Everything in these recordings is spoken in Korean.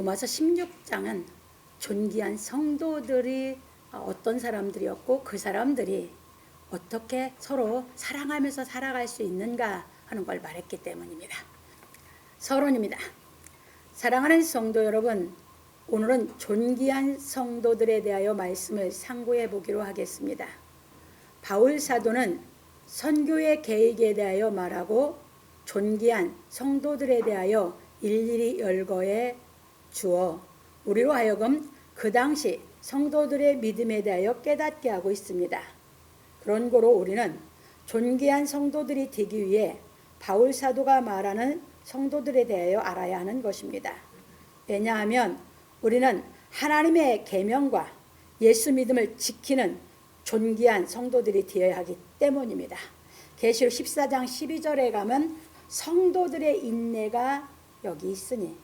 로마서 16장은 존귀한 성도들이 어떤 사람들이었고 그 사람들이 어떻게 서로 사랑하면서 살아갈 수 있는가 하는 걸 말했기 때문입니다. 서론입니다. 사랑하는 성도 여러분, 오늘은 존귀한 성도들에 대하여 말씀을 상고해 보기로 하겠습니다. 바울 사도는 선교의 계획에 대하여 말하고 존귀한 성도들에 대하여 일일이 열거해 주어 우리로 하여금 그 당시 성도들의 믿음에 대하여 깨닫게 하고 있습니다. 그런 고로 우리는 존귀한 성도들이 되기 위해 바울 사도가 말하는 성도들에 대하여 알아야 하는 것입니다. 왜냐하면 우리는 하나님의 계명과 예수 믿음을 지키는 존귀한 성도들이 되어야 하기 때문입니다. 계시록 14장 12절에 가면 성도들의 인내가 여기 있으니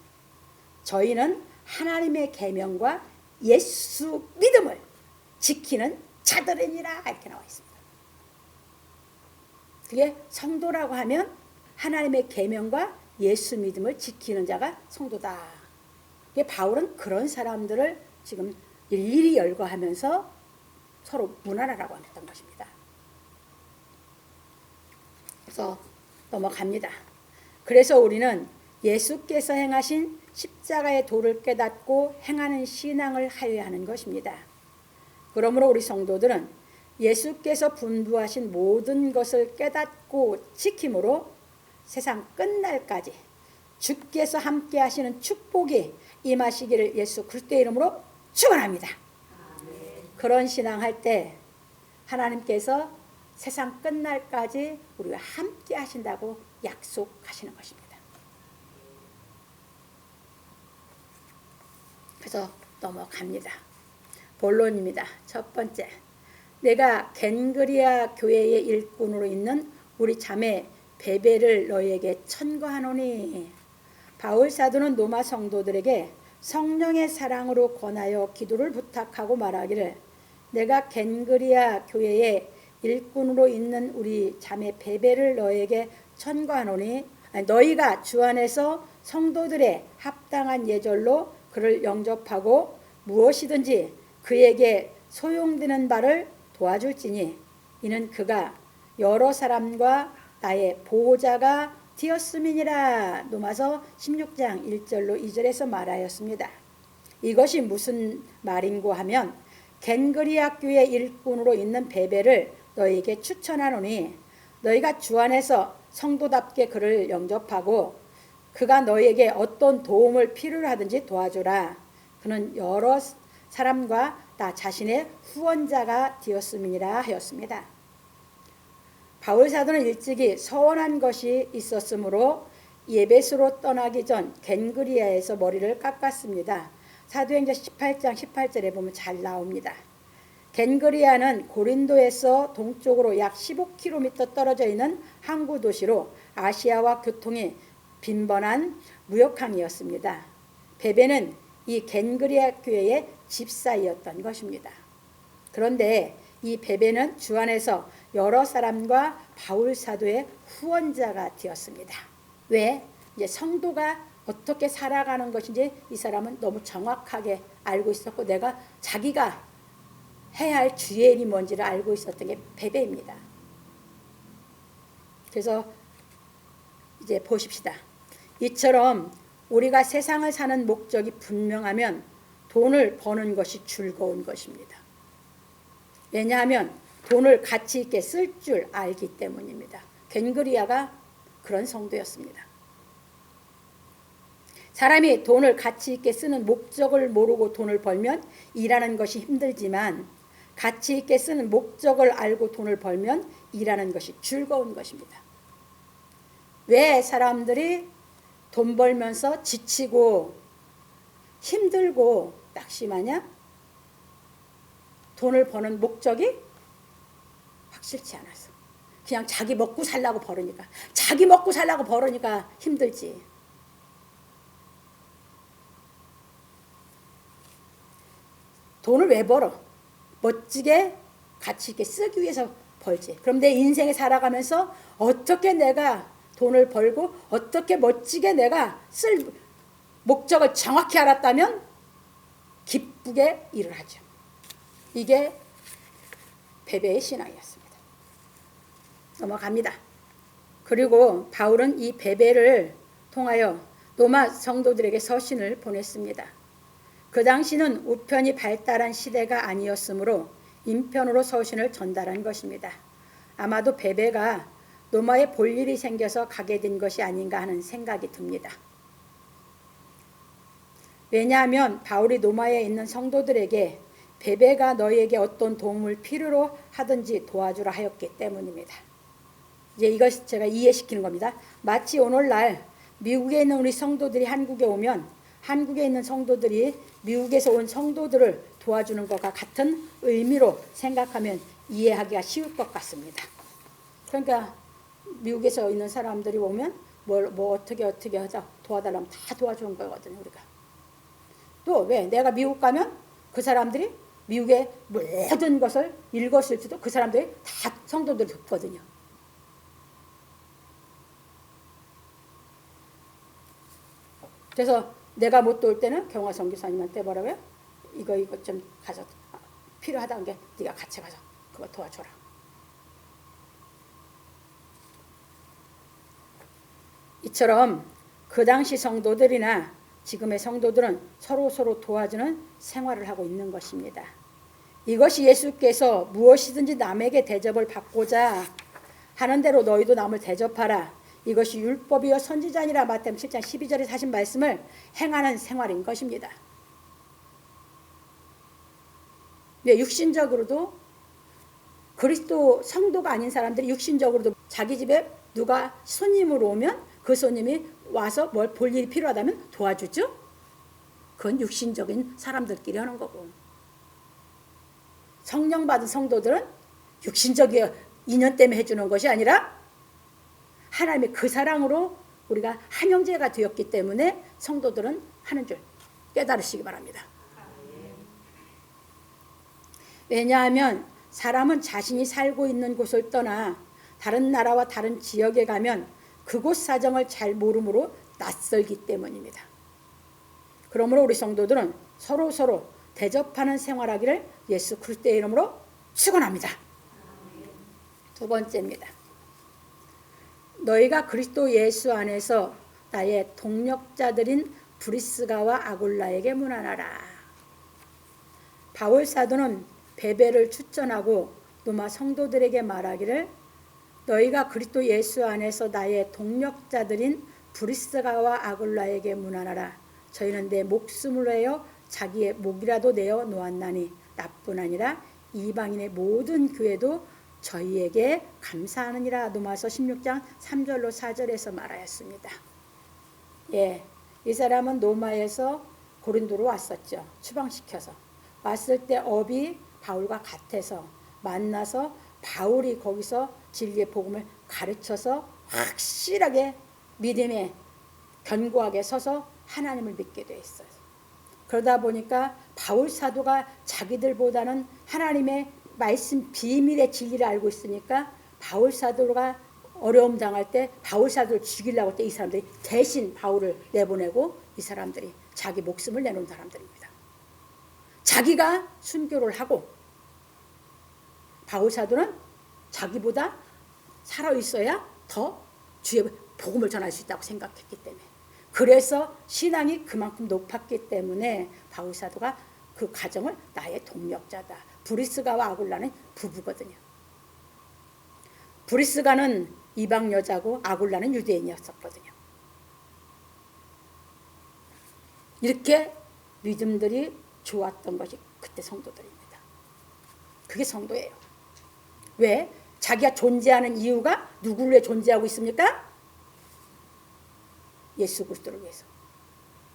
저희는 하나님의 계명과 예수 믿음을 지키는 자들이니라 이렇게 나와 있습니다. 그게 성도라고 하면 하나님의 계명과 예수 믿음을 지키는 자가 성도다. 바울은 그런 사람들을 지금 일일이 열거하면서 서로 문안하라고 했던 것입니다. 그래서 넘어갑니다. 그래서 우리는 예수께서 행하신 십자가의 도를 깨닫고 행하는 신앙을 하여야 하는 것입니다. 그러므로 우리 성도들은 예수께서 분부하신 모든 것을 깨닫고 지킴으로 세상 끝날까지 주께서 함께 하시는 축복이 임하시기를 예수 그리스도의 이름으로 축원합니다. 그런 신앙할 때 하나님께서 세상 끝날까지 우리와 함께 하신다고 약속하시는 것입니다. 그래서 넘어갑니다. 본론입니다. 첫 번째, 내가 겐그리아 교회의 일꾼으로 있는 우리 자매 베베를 너희에게 천거하노니. 바울 사도는 로마 성도들에게 성령의 사랑으로 권하여 기도를 부탁하고 말하기를 내가 겐그리아 교회의 일꾼으로 있는 우리 자매 베베를 너희에게 천거하노니 너희가 주 안에서 성도들의 합당한 예절로 그를 영접하고 무엇이든지 그에게 소용되는 바를 도와줄지니 이는 그가 여러 사람과 나의 보호자가 되었음이니라. 로마서 16장 1절로 2절에서 말하였습니다. 이것이 무슨 말인고 하면 겐그리아 교회 일꾼으로 있는 베베를 너희에게 추천하노니 너희가 주 안에서 성도답게 그를 영접하고 그가 너희에게 어떤 도움을 필요로 하든지 도와주라. 그는 여러 사람과 나 자신의 후원자가 되었음이니라 하였습니다. 바울 사도는 일찍이 서원한 것이 있었으므로 예배소로 떠나기 전 겐그리아에서 머리를 깎았습니다. 사도행전 18장 18절에 보면 잘 나옵니다. 겐그리아는 고린도에서 동쪽으로 약 15km 떨어져 있는 항구 도시로 아시아와 교통이 빈번한 무역항이었습니다. 베베는 이 겐그리아 교회의 집사이었던 것입니다. 그런데 이 베베는 주 안에서 여러 사람과 바울 사도의 후원자가 되었습니다. 왜? 이제 성도가 어떻게 살아가는 것인지 이 사람은 너무 정확하게 알고 있었고 내가 자기가 해야 할 주의 일이 뭔지를 알고 있었던 게 베베입니다. 그래서 이제 보십시다. 이처럼 우리가 세상을 사는 목적이 분명하면 돈을 버는 것이 즐거운 것입니다. 왜냐하면 돈을 가치 있게 쓸 줄 알기 때문입니다. 겐그리아가 그런 성도였습니다. 사람이 돈을 가치 있게 쓰는 목적을 모르고 돈을 벌면 일하는 것이 힘들지만 가치 있게 쓰는 목적을 알고 돈을 벌면 일하는 것이 즐거운 것입니다. 왜 사람들이 돈 벌면서 지치고 힘들고 낙심하냐? 돈을 버는 목적이 확실치 않아서 그냥 자기 먹고 살라고 벌으니까 자기 먹고 살라고 벌으니까 힘들지. 돈을 왜 벌어? 멋지게 가치 있게 쓰기 위해서 벌지. 그럼 내 인생에 살아가면서 어떻게 내가 돈을 벌고 어떻게 멋지게 내가 목적을 정확히 알았다면 기쁘게 일을 하죠. 이게 베베의 신앙이었습니다. 넘어갑니다. 그리고 바울은 이 베베를 통하여 로마 성도들에게 서신을 보냈습니다. 그 당시는 우편이 발달한 시대가 아니었으므로 인편으로 서신을 전달한 것입니다. 아마도 베베가 로마에 볼 일이 생겨서 가게 된 것이 아닌가 하는 생각이 듭니다. 왜냐하면 바울이 로마에 있는 성도들에게 베베가 너희에게 어떤 도움을 필요로 하든지 도와주라 하였기 때문입니다. 이제 이것 제가 이해시키는 겁니다. 마치 오늘날 미국에 있는 우리 성도들이 한국에 오면 한국에 있는 성도들이 미국에서 온 성도들을 도와주는 것과 같은 의미로 생각하면 이해하기가 쉬울 것 같습니다. 그러니까 미국에서 있는 사람들이 오면 뭐 어떻게 하자 도와달라면 다 도와주는 거거든요. 우리가. 또 왜 내가 미국 가면 그 사람들이 미국의 모든 것을 읽었을 때도 그 사람들이 다 성도들이 듣거든요. 그래서 내가 못 도울 때는 경화 선교사님한테 뭐라고요? 이거 좀 가서 필요하다는 게 네가 같이 가서 그거 도와줘라. 이처럼 그 당시 성도들이나 지금의 성도들은 서로 도와주는 생활을 하고 있는 것입니다. 이것이 예수께서 무엇이든지 남에게 대접을 받고자 하는 대로 너희도 남을 대접하라. 이것이 율법이요 선지자니라 마태복음 7장 12절에 하신 말씀을 행하는 생활인 것입니다. 네, 육신적으로도 그리스도 성도가 아닌 사람들이 육신적으로도 자기 집에 누가 손님으로 오면 그 손님이 와서 뭘 볼 일이 필요하다면 도와주죠. 그건 육신적인 사람들끼리 하는 거고, 성령 받은 성도들은 육신적인 인연 때문에 해주는 것이 아니라 하나님의 그 사랑으로 우리가 한 형제가 되었기 때문에 성도들은 하는 줄 깨달으시기 바랍니다. 왜냐하면 사람은 자신이 살고 있는 곳을 떠나 다른 나라와 다른 지역에 가면 그곳 사정을 잘 모르므로 낯설기 때문입니다. 그러므로 우리 성도들은 서로 대접하는 생활하기를 예수 그리스도의 이름으로 축원합니다. 두 번째입니다. 너희가 그리스도 예수 안에서 나의 동력자들인 브리스가와 아굴라에게 문안하라. 바울 사도는 베베를 추천하고 로마 성도들에게 말하기를 너희가 그리스도 예수 안에서 나의 동력자들인 브리스가와 아굴라에게 문안하라. 저희는 내 목숨을 위하여 자기의 목이라도 내어 놓았나니 나뿐 아니라 이방인의 모든 교회도 저희에게 감사하느니라. 로마서 16장 3절로 4절에서 말하였습니다. 예, 이 사람은 로마에서 고린도로 왔었죠. 추방시켜서 왔을 때 업이 바울과 같아서 만나서 바울이 거기서 진리의 복음을 가르쳐서 확실하게 믿음에 견고하게 서서 하나님을 믿게 돼 있어요. 그러다 보니까 바울 사도가 자기들보다는 하나님의 말씀 비밀의 진리를 알고 있으니까 바울 사도가 어려움 당할 때 바울 사도를 죽이려고 할 때 이 사람들이 대신 바울을 내보내고 이 사람들이 자기 목숨을 내놓은 사람들입니다. 자기가 순교를 하고 바울 사도는 자기보다 살아있어야 더 주의 복음을 전할 수 있다고 생각했기 때문에, 그래서 신앙이 그만큼 높았기 때문에 바울 사도가 그 가정을 나의 동력자다. 브리스가와 아굴라는 부부거든요. 브리스가는 이방 여자고 아굴라는 유대인이었었거든요. 이렇게 믿음들이 좋았던 것이 그때 성도들입니다. 그게 성도예요. 왜? 자기가 존재하는 이유가 누구를 위해 존재하고 있습니까? 예수 그리스도를 위해서.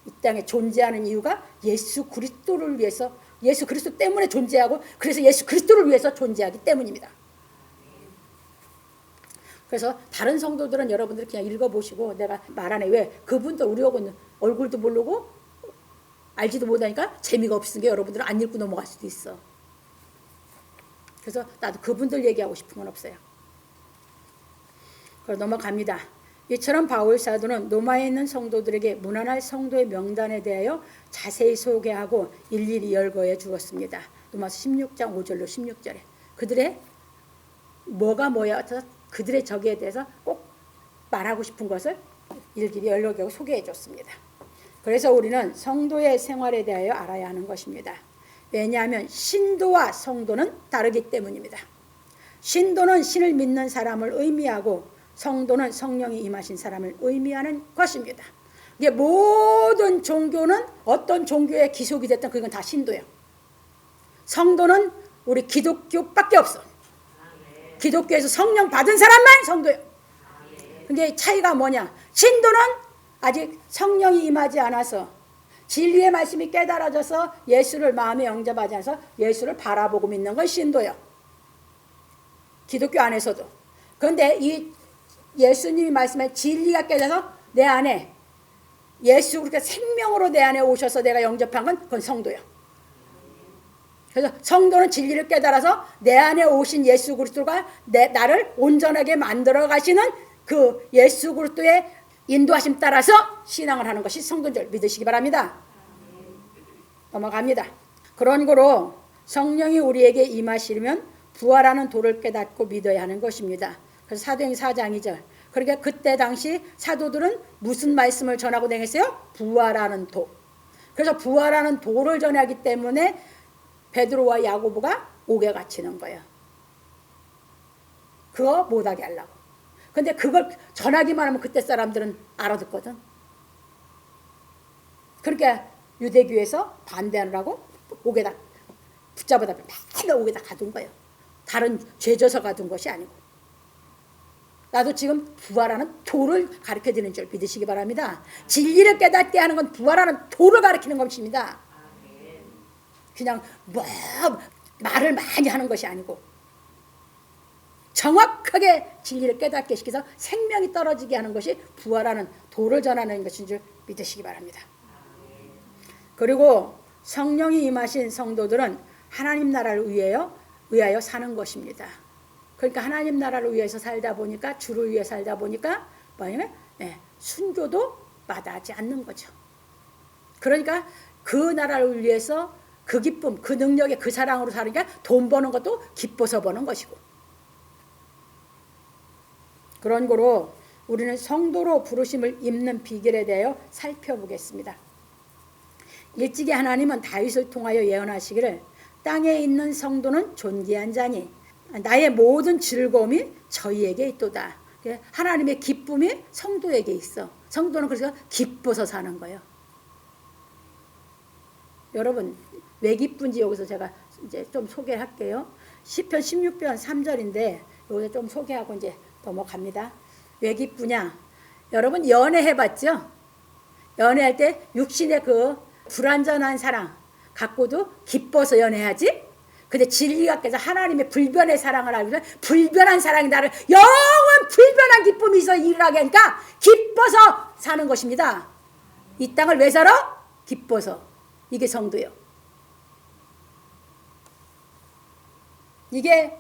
이 땅에 존재하는 이유가 예수 그리스도를 위해서, 예수 그리스도 때문에 존재하고, 그래서 예수 그리스도를 위해서 존재하기 때문입니다. 그래서 다른 성도들은 여러분들이 그냥 읽어보시고, 내가 말하네. 왜? 그분도 우리하고는 얼굴도 모르고 알지도 못하니까 재미가 없으니까 여러분들은 안 읽고 넘어갈 수도 있어. 그래서 나도 그분들 얘기하고 싶은 건 없어요. 그럼 넘어갑니다. 이처럼 바울 사도는 로마에 있는 성도들에게 문안할 성도의 명단에 대하여 자세히 소개하고 일일이 열거해 주었습니다. 로마서 16장 5절로 16절에 그들의 뭐가 뭐야 그들의 저기에 대해서 꼭 말하고 싶은 것을 일일이 열거하고 소개해 줬습니다. 그래서 우리는 성도의 생활에 대하여 알아야 하는 것입니다. 왜냐하면 신도와 성도는 다르기 때문입니다. 신도는 신을 믿는 사람을 의미하고 성도는 성령이 임하신 사람을 의미하는 것입니다. 이게 모든 종교는 어떤 종교의 기속이 됐든 그건 다 신도예요. 성도는 우리 기독교밖에 없어. 기독교에서 성령 받은 사람만 성도예요. 근데 차이가 뭐냐? 신도는 아직 성령이 임하지 않아서 진리의 말씀이 깨달아져서 예수를 마음에 영접하지 않아서 예수를 바라보고 믿는 건 신도예요. 기독교 안에서도. 그런데 이 예수님이 말씀한 진리가 깨져서 내 안에 예수 그렇게 생명으로 내 안에 오셔서 내가 영접한 건 그건 성도예요. 그래서 성도는 진리를 깨달아서 내 안에 오신 예수 그리스도가 나를 온전하게 만들어 가시는 그 예수 그리스도의 인도하심 따라서 신앙을 하는 것이 성도인 줄 믿으시기 바랍니다. 넘어갑니다. 그런 거로 성령이 우리에게 임하시려면 부활하는 도를 깨닫고 믿어야 하는 것입니다. 그래서 사도행전 4장 2절. 그러니까 그때 당시 사도들은 무슨 말씀을 전하고 다녔어요? 부활하는 도. 그래서 부활하는 도를 전하기 때문에 베드로와 야고보가 옥에 갇히는 거예요. 그거 못하게 하려고. 근데 그걸 전하기만 하면 그때 사람들은 알아듣거든. 그러니까 유대교에서 반대하느라고 옥에다 붙잡아다 맨날 옥에다 가둔 거예요. 다른 죄져서 가둔 것이 아니고. 나도 지금 부활하는 도를 가르쳐드리는 줄 믿으시기 바랍니다. 진리를 깨닫게 하는 건 부활하는 도를 가르치는 것입니다. 그냥 뭐 말을 많이 하는 것이 아니고 정확하게 진리를 깨닫게 시켜서 생명이 떨어지게 하는 것이 부활하는 도를 전하는 것인 줄 믿으시기 바랍니다. 그리고 성령이 임하신 성도들은 하나님 나라를 위하여 사는 것입니다. 그러니까 하나님 나라를 위해서 살다 보니까 주를 위해 살다 보니까 뭐냐면 순교도 마다하지 않는 거죠. 그러니까 그 나라를 위해서 그 기쁨, 그 능력에 그 사랑으로 사니까 돈 버는 것도 기뻐서 버는 것이고. 그런 거로 우리는 성도로 부르심을 입는 비결에 대하여 살펴보겠습니다. 일찍이 하나님은 다윗을 통하여 예언하시기를 땅에 있는 성도는 존귀한 자니 나의 모든 즐거움이 저희에게 있도다. 하나님의 기쁨이 성도에게 있어. 성도는 그래서 기뻐서 사는 거예요. 여러분 왜 기쁜지 여기서 제가 이제 좀 소개할게요. 시편 16편 3절인데 여기서 좀 소개하고 이제 넘어갑니다. 왜 기쁘냐? 여러분 연애해봤죠? 연애할 때 육신의 그 불완전한 사랑 갖고도 기뻐서 연애하지? 근데 진리가 깨서 하나님의 불변의 사랑을 알고 있어요. 불변한 사랑이 나를 영원 불변한 기쁨이 있어 일하게 하니까 기뻐서 사는 것입니다. 이 땅을 왜 살아? 기뻐서. 이게 성도예요. 이게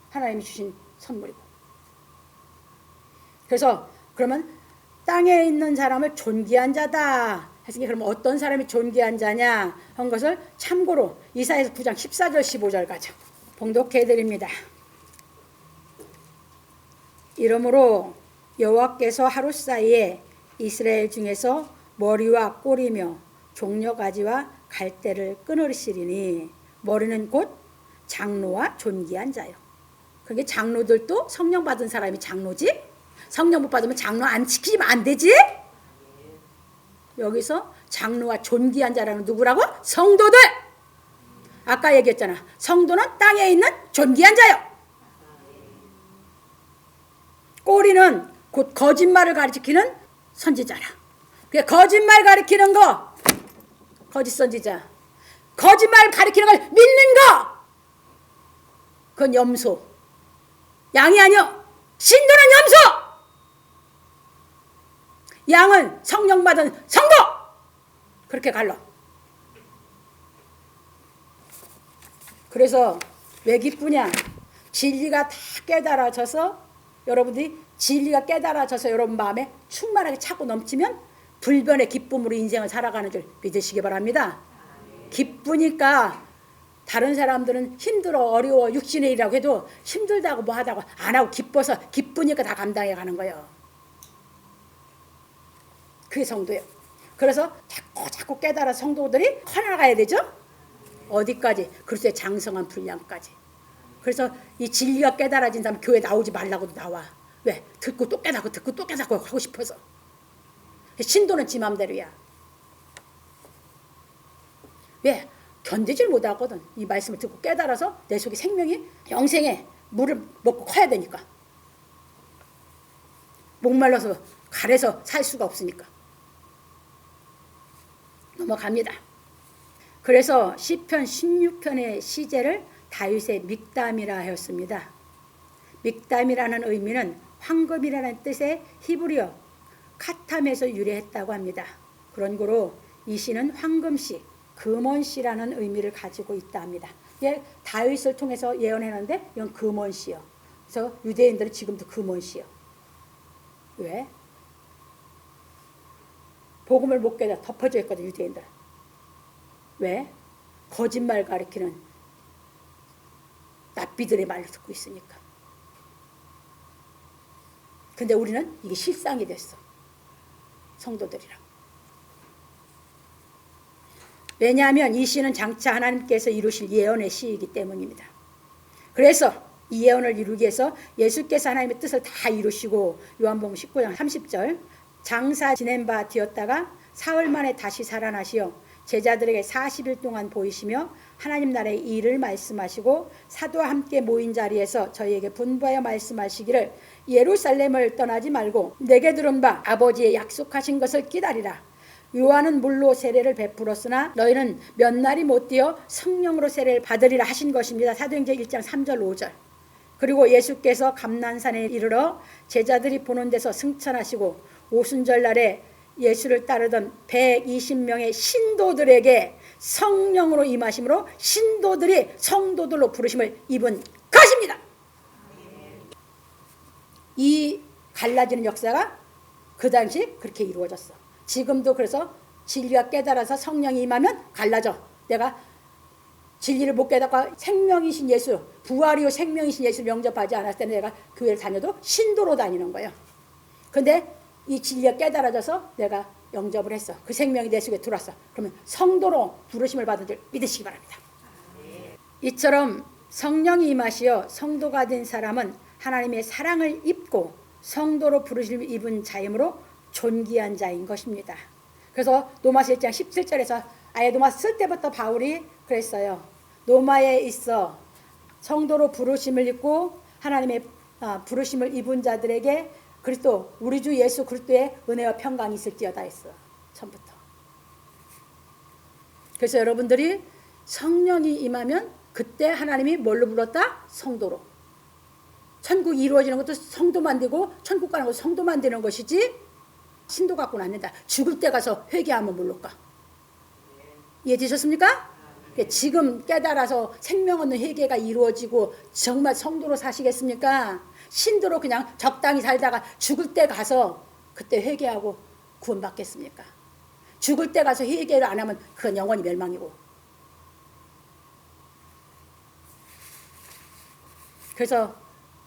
하나님이 주신 선물이고. 그래서 그러면 땅에 있는 사람을 존귀한 자다 했으니 그럼 어떤 사람이 존귀한 자냐 한 것을 참고로 이사야서 9장 14절 15절까지 봉독해 드립니다. 이러므로 여호와께서 하루 사이에 이스라엘 중에서 머리와 꼬리며 종려가지와 갈대를 끊으시리니 머리는 곧 장로와 존귀한 자요. 그게 장로들도 성령 받은 사람이 장로지? 성령 못 받으면 장로 안 지키면 안 되지? 여기서 장로와 존귀한 자라는 누구라고? 성도들! 아까 얘기했잖아. 성도는 땅에 있는 존귀한 자요. 꼬리는 곧 거짓말을 가리키는 선지자라. 그게 거짓말 가리키는 거, 거짓 선지자. 거짓말 가리키는 걸 믿는 거, 그건 염소. 양이 아니요. 신도는 염소. 양은 성령 받은 성도. 그렇게 갈라. 그래서 왜 기쁘냐? 진리가 다 깨달아져서 여러분들이 진리가 깨달아져서 여러분 마음에 충만하게 차고 넘치면 불변의 기쁨으로 인생을 살아가는 줄 믿으시기 바랍니다. 기쁘니까 다른 사람들은 힘들어 어려워 육신의 일이라고 해도 힘들다고 뭐 하다고 안 하고 기뻐서 기쁘니까 다 감당해 가는 거예요. 그게 성도예요. 그래서 자꾸 깨달아 성도들이 커나가야 되죠. 어디까지? 그리스도의 장성한 분량까지. 그래서 이 진리가 깨달아진 사람 교회 나오지 말라고도 나와. 왜? 듣고 또 깨닫고 듣고 또 깨닫고 하고 싶어서. 신도는 지 맘대로야. 왜? 견디질 못하거든. 이 말씀을 듣고 깨달아서 내 속에 생명이 영생에 물을 먹고 커야 되니까. 목말라서 가래서 살 수가 없으니까. 넘어갑니다. 그래서 시편 16편의 시제를 다윗의 믹담이라 하였습니다. 믹담이라는 의미는 황금이라는 뜻의 히브리어 카탐에서 유래했다고 합니다. 그런 거로 이 시는 황금시, 금원시라는 의미를 가지고 있다 합니다. 이게 다윗을 통해서 예언했는데 이건 금원시요. 그래서 유대인들은 지금도 금원시요. 왜? 복음을 못 깨다 덮어져 있거든 유대인들. 왜? 거짓말 가리키는 납비들의 말을 듣고 있으니까. 근데 우리는 이게 실상이 됐어. 성도들이랑. 왜냐하면 이 시는 장차 하나님께서 이루실 예언의 시이기 때문입니다. 그래서 이 예언을 이루기 위해서 예수께서 하나님의 뜻을 다 이루시고 요한복음 19장 30절 장사 지낸 바 되었다가 사흘 만에 다시 살아나시어 제자들에게 40일 동안 보이시며 하나님 나라의 일을 말씀하시고 사도와 함께 모인 자리에서 저희에게 분부하여 말씀하시기를 예루살렘을 떠나지 말고 내게 들은 바 아버지의 약속하신 것을 기다리라. 요한은 물로 세례를 베풀었으나 너희는 몇 날이 못 되어 성령으로 세례를 받으리라 하신 것입니다. 사도행전 1장 3절 5절. 그리고 예수께서 감난산에 이르러 제자들이 보는 데서 승천하시고 오순절 날에 예수를 따르던 120명의 신도들에게 성령으로 임하심으로 신도들이 성도들로 부르심을 입은 것입니다. 이 갈라지는 역사가 그 당시 그렇게 이루어졌어. 지금도 그래서 진리가 깨달아서 성령이 임하면 갈라져. 내가 진리를 못 깨닫고 생명이신 예수, 부활이요 생명이신 예수를 영접하지 않았을 때는 내가 교회를 다녀도 신도로 다니는 거예요. 근데 이 진리가 깨달아져서 내가 영접을 했어. 그 생명이 내 속에 들어왔어. 그러면 성도로 부르심을 받은 줄 믿으시기 바랍니다. 이처럼 성령이 임하시어 성도가 된 사람은 하나님의 사랑을 입고 성도로 부르심을 입은 자이므로 존귀한 자인 것입니다. 그래서 로마서 1장 17절에서 아예 로마서 쓸 때부터 바울이 그랬어요. 로마에 있어 성도로 부르심을 입고 하나님의 부르심을 입은 자들에게 그리스도 우리 주 예수 그리스도의 은혜와 평강이 있을지어다 했어. 처음부터. 그래서 여러분들이 성령이 임하면 그때 하나님이 뭘로 불렀다? 성도로. 천국이 이루어지는 것도 성도 만들고 천국 가는 것도 성도 만드는 것이지 신도 갖고는 안 된다. 죽을 때 가서 회개하면 모를까. 이해되셨습니까? 지금 깨달아서 생명 없는 회개가 이루어지고 정말 성도로 사시겠습니까? 신도로 그냥 적당히 살다가 죽을 때 가서 그때 회개하고 구원받겠습니까? 죽을 때 가서 회개를 안 하면 그건 영원히 멸망이고. 그래서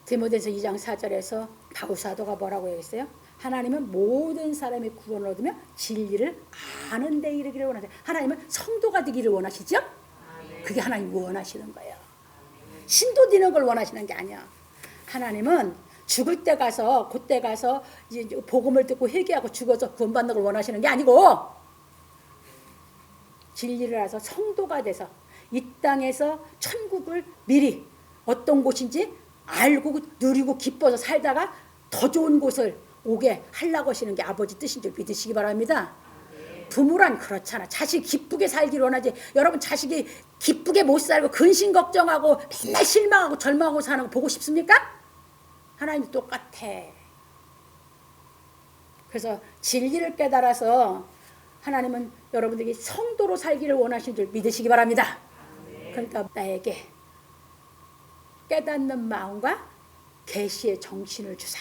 디모데서 2장 4절에서 바울 사도가 뭐라고 얘기했어요? 하나님은 모든 사람의 구원을 얻으며 진리를 아는 데 이르기를 원하세요. 하나님은 성도가 되기를 원하시죠? 그게 하나님이 원하시는 거예요. 신도 되는 걸 원하시는 게 아니야. 하나님은 죽을 때 가서 그때 가서 이제 복음을 듣고 회개하고 죽어서 구원받는 걸 원하시는 게 아니고 진리를 알아서 성도가 돼서 이 땅에서 천국을 미리 어떤 곳인지 알고 누리고 기뻐서 살다가 더 좋은 곳을 오게 하려고 하시는 게 아버지 뜻인 줄 믿으시기 바랍니다. 부모란 그렇잖아. 자식 기쁘게 살기를 원하지. 여러분 자식이 기쁘게 못 살고 근심 걱정하고 맨날 실망하고 절망하고 사는 거 보고 싶습니까? 하나님도 똑같아. 그래서 진리를 깨달아서 하나님은 여러분들이 성도로 살기를 원하시는 줄 믿으시기 바랍니다. 그러니까 나에게 깨닫는 마음과 계시의 정신을 주사.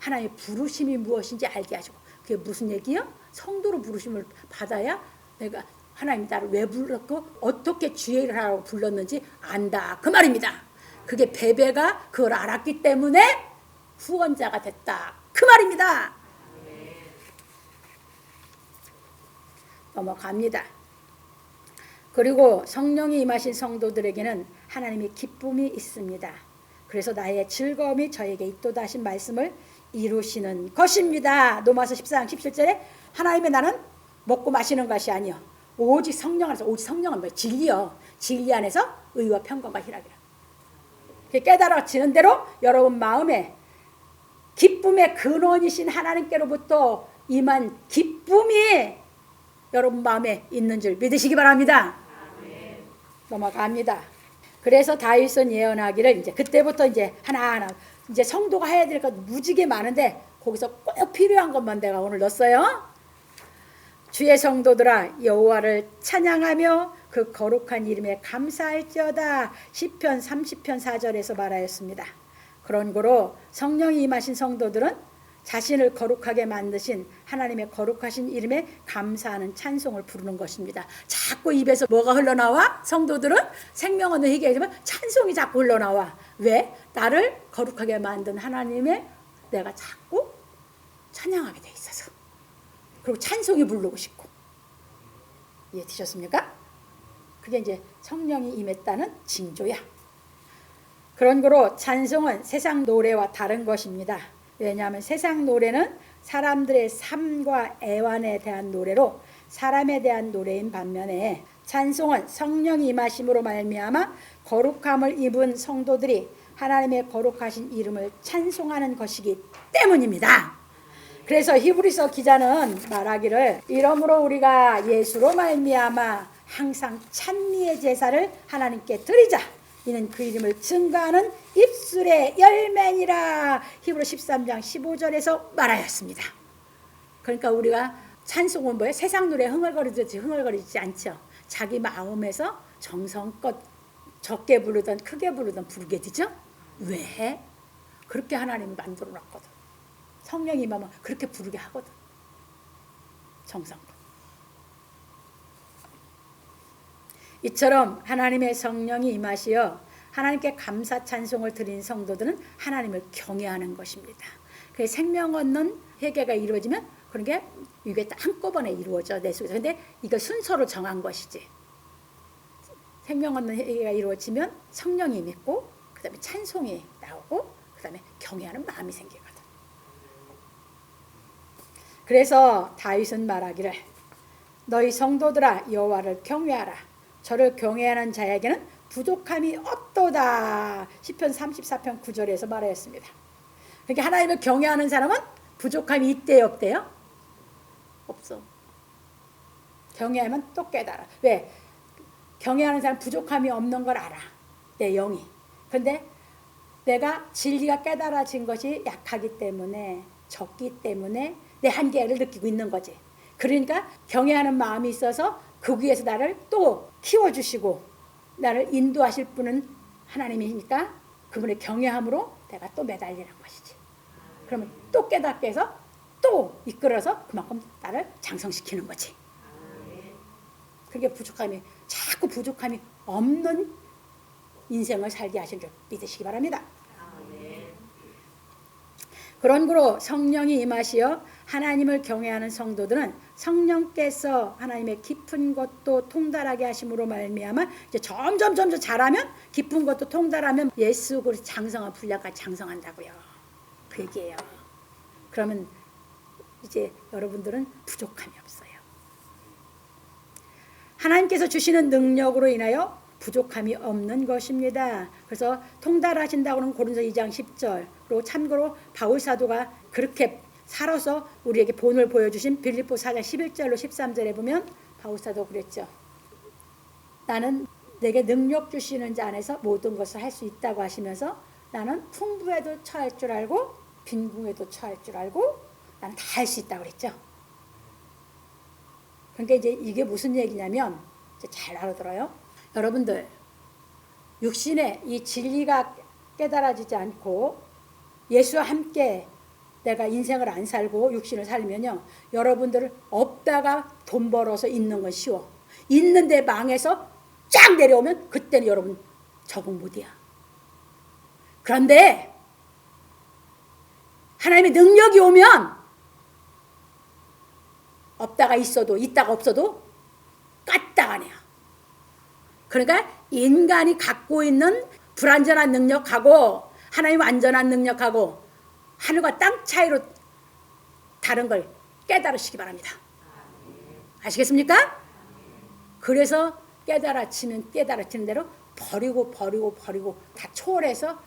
하나님의 부르심이 무엇인지 알게 하시고, 그게 무슨 얘기요? 성도로 부르심을 받아야 내가 하나님이 나를 왜 불렀고 어떻게 주의 일을 하라고 불렀는지 안다, 그 말입니다. 그게 베베가 그걸 알았기 때문에 후원자가 됐다, 그 말입니다. 넘어갑니다. 그리고 성령이 임하신 성도들에게는 하나님의 기쁨이 있습니다. 그래서 나의 즐거움이 저에게 있도다 하신 말씀을 이루시는 것입니다. 로마서 14장 17절에 하나님의 나는 먹고 마시는 것이 아니요 오직 성령 안에서, 오직 성령은 뭐예요? 진리요. 진리 안에서 의와 평강과 희락이라. 깨달아지는 대로 여러분 마음에 기쁨의 근원이신 하나님께로부터 임한 기쁨이 여러분 마음에 있는 줄 믿으시기 바랍니다. 아멘. 넘어갑니다. 그래서 다윗은 예언하기를 이제 그때부터 이제 하나하나 이제 성도가 해야 될 것 무지개 많은데 거기서 꼭 필요한 것만 내가 오늘 넣었어요. 주의 성도들아 여호와를 찬양하며 그 거룩한 이름에 감사할지어다. 시편 30편 4절에서 말하였습니다. 그런 거로 성령이 임하신 성도들은 자신을 거룩하게 만드신 하나님의 거룩하신 이름에 감사하는 찬송을 부르는 것입니다. 자꾸 입에서 뭐가 흘러나와? 성도들은 생명 얻는 희귀하지만 찬송이 자꾸 흘러나와. 왜? 나를 거룩하게 만든 하나님의 내가 자꾸 찬양하게 돼 있어서. 그리고 찬송이 부르고 싶고. 이해되셨습니까? 그게 이제 성령이 임했다는 징조야. 그런 거로 찬송은 세상 노래와 다른 것입니다. 왜냐하면 세상 노래는 사람들의 삶과 애환에 대한 노래로 사람에 대한 노래인 반면에 찬송은 성령이 임하심으로 말미암아 거룩함을 입은 성도들이 하나님의 거룩하신 이름을 찬송하는 것이기 때문입니다. 그래서 히브리서 기자는 말하기를 이러므로 우리가 예수로 말미암아 항상 찬미의 제사를 하나님께 드리자. 이는 그 이름을 증거하는 입술의 열매니라. 히브리 13장 15절에서 말하였습니다. 그러니까 우리가 찬송은 뭐예요? 세상 노래 흥얼거리지 않죠. 자기 마음에서 정성껏 적게 부르든 크게 부르든 부르게 되죠. 왜? 그렇게 하나님이 만들어 놨거든. 성령이 임하면 그렇게 부르게 하거든. 정성껏. 이처럼 하나님의 성령이 임하시어 하나님께 감사 찬송을 드린 성도들은 하나님을 경외하는 것입니다. 그 생명 얻는 회개가 이루어지면 그런 게 이게 한꺼번에 이루어져 내 속에서. 근데 이거 순서로 정한 것이지. 생명 얻는 회개가 이루어지면 성령이 임했고 그다음에 찬송이 나오고 그다음에 경외하는 마음이 생기거든. 그래서 다윗은 말하기를 너희 성도들아 여호와를 경외하라. 저를 경외하는 자에게는 부족함이 없도다. 시편 34편 9절에서 말하였습니다. 그러니까 하나님을 경외하는 사람은 부족함이 있대요, 없대요? 없어. 경외하면 또 깨달아. 왜? 경외하는 사람은 부족함이 없는 걸 알아. 내 영이. 그런데 내가 진리가 깨달아진 것이 약하기 때문에 적기 때문에 내 한계를 느끼고 있는 거지. 그러니까 경외하는 마음이 있어서 그 위에서 나를 또 키워주시고 나를 인도하실 분은 하나님이니까 그분의 경외함으로 내가 또 매달리는 것이지. 그러면 또 깨닫게 해서 또 이끌어서 그만큼 나를 장성시키는 거지. 그게 부족함이 자꾸 부족함이 없는 인생을 살게 하신 줄 믿으시기 바랍니다. 그런 거로 성령이 임하시어 하나님을 경외하는 성도들은 성령께서 하나님의 깊은 것도 통달하게 하심으로 말미암아 이제 점점 잘하면 깊은 것도 통달하면 예수 그리스도 장성한 분량까지 장성한다고요. 그 얘기예요. 그러면 이제 여러분들은 부족함이 없어요. 하나님께서 주시는 능력으로 인하여 부족함이 없는 것입니다. 그래서 통달하신다고는 고린도서 2장 10절. 그리고 참고로 바울 사도가 그렇게 살아서 우리에게 본을 보여주신 빌립보 4장 11절로 13절에 보면 바울 사도 그랬죠. 나는 내게 능력 주시는 자 안에서 모든 것을 할 수 있다고 하시면서 나는 풍부에도 처할 줄 알고 빈궁에도 처할 줄 알고 나는 다 할 수 있다고 그랬죠. 그러니까 이제 이게 무슨 얘기냐면 이제 잘 알아들어요. 여러분들 육신의 이 진리가 깨달아지지 않고 예수와 함께 내가 인생을 안 살고 육신을 살면요, 여러분들 없다가 돈 벌어서 있는 건 쉬워. 있는데 망해서 쫙 내려오면 그때는 여러분 적응 못이야. 그런데 하나님의 능력이 오면 없다가 있어도 있다가 없어도 까딱하네요. 그러니까 인간이 갖고 있는 불완전한 능력하고 하나님 완전한 능력하고 하늘과 땅 차이로 다른 걸 깨달으시기 바랍니다. 아시겠습니까? 그래서 깨달아지면 깨달아지는 대로 버리고 다 초월해서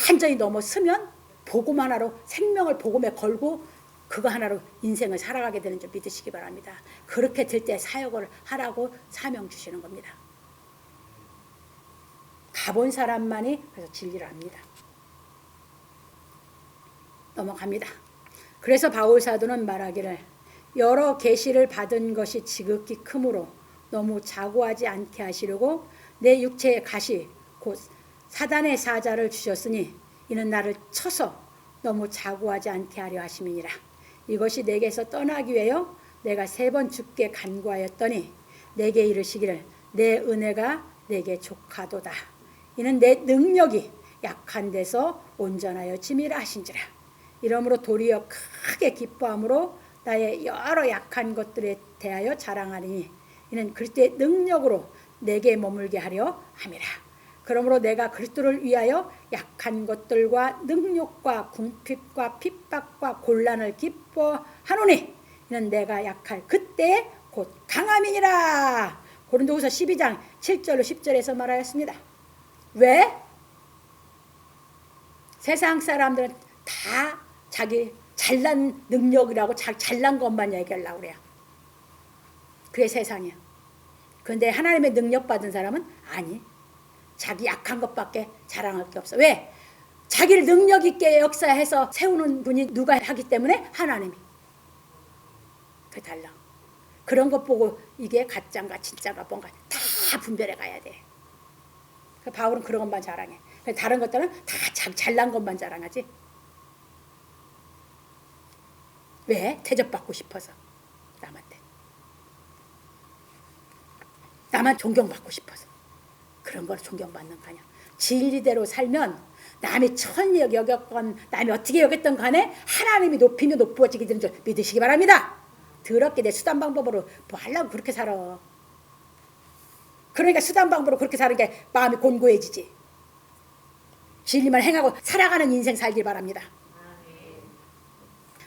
완전히 넘어서면 복음 하나로 생명을 복음에 걸고 그거 하나로 인생을 살아가게 되는 줄 믿으시기 바랍니다. 그렇게 될 때 사역을 하라고 사명 주시는 겁니다. 가본 사람만이 그래서 진리를 압니다. 넘어갑니다. 그래서 바울 사도는 말하기를 여러 계시를 받은 것이 지극히 크므로 너무 자고하지 않게 하시려고 내 육체의 가시 곧 사단의 사자를 주셨으니 이는 나를 쳐서 너무 자고하지 않게 하려 하심이니라. 이것이 내게서 떠나기 위하여 내가 3번 주께 간구하였더니 내게 이르시기를 내 은혜가 내게 족하도다. 이는 내 능력이 약한 데서 온전하여 짐이라 하신지라. 이러므로 도리어 크게 기뻐함으로 나의 여러 약한 것들에 대하여 자랑하리니 이는 그리스도의 능력으로 내게 머물게 하려 함이라. 그러므로 내가 그리스도를 위하여 약한 것들과 능욕과 궁핍과 핍박과 곤란을 기뻐하노니 이는 내가 약할 그때 곧 강함이니라. 고린도후서 12장 7절로 10절에서 말하였습니다. 왜? 세상 사람들은 다 자기 잘난 능력이라고 잘난 것만 얘기하려고 그래요. 그게 세상이야. 그런데 하나님의 능력 받은 사람은 아니, 자기 약한 것밖에 자랑할 게 없어. 왜? 자기를 능력 있게 역사해서 세우는 분이 누가 하기 때문에 하나님이. 그게 달라. 그런 것 보고 이게 가짜인가 진짜인가 뭔가 다 분별해 가야 돼. 바울은 그런 것만 자랑해. 다른 것들은 다 잘난 것만 자랑하지. 왜? 대접받고 싶어서. 남한테. 나만 존경받고 싶어서. 그런 걸 존경받는 거 아니야. 진리대로 살면 남이 천히 여겼건 남이 어떻게 여겼던 간에 하나님이 높이며 높아지게 되는 줄 믿으시기 바랍니다. 더럽게 내 수단 방법으로 뭐 하려고 그렇게 살아. 그러니까 수단 방법으로 그렇게 사는 게 마음이 곤고해지지. 진리만 행하고 살아가는 인생 살길 바랍니다.